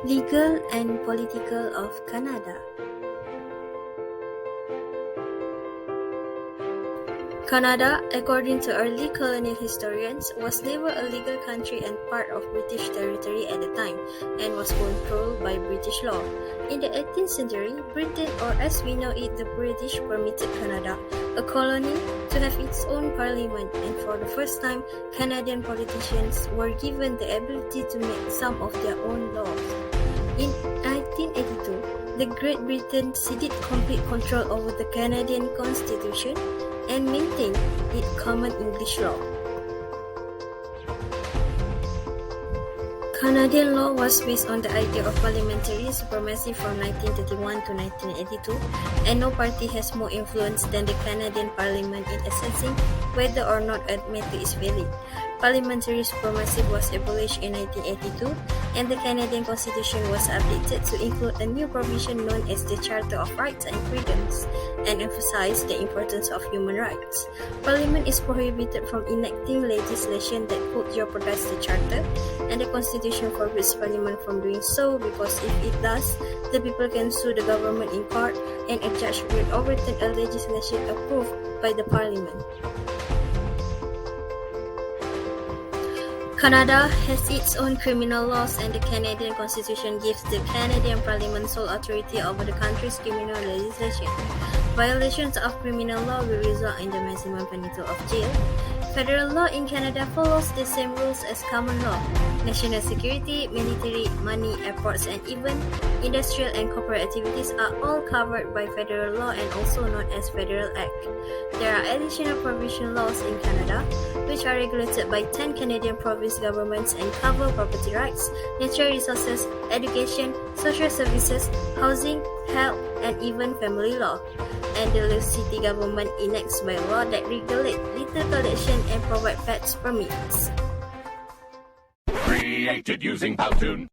Legal and political of Canada. Canada, according to early colonial historians, was never a legal country and part of British territory at the time, and was controlled by British law. In the 18th century, Britain, or as we know it, the British, permitted Canada, a colony, to have its own parliament, and for the first time, Canadian politicians were given the ability to make some of their own laws. In 1982, the Great Britain ceded complete control over the Canadian Constitution and maintained its Common English law. Canadian law was based on the idea of parliamentary supremacy from 1931 to 1982, and no party has more influence than the Canadian Parliament in assessing whether or not a matter is valid. Parliamentary supremacy was abolished in 1982, and the Canadian Constitution was updated to include a new provision known as the Charter of Rights and Freedoms, and emphasize the importance of human rights. Parliament is prohibited from enacting legislation that could jeopardize the Charter, and the Constitution forbids Parliament from doing so because if it does, the people can sue the government in court, and a judge will overturn a legislation approved by the Parliament. Canada has its own criminal laws, and the Canadian Constitution gives the Canadian Parliament sole authority over the country's criminal legislation. Violations of criminal law will result in the maximum penalty of jail. Federal law in Canada follows the same rules as common law. National security, military, money, airports, and even industrial and corporate activities are all covered by federal law and also known as Federal Act. There are additional provincial laws in Canada, which are regulated by 10 Canadian province governments and cover property rights, natural resources, education, social services, housing, health, and even family law. And the city government enacts by law that regulate litter collection and provide pets permits. Created using Powtoon.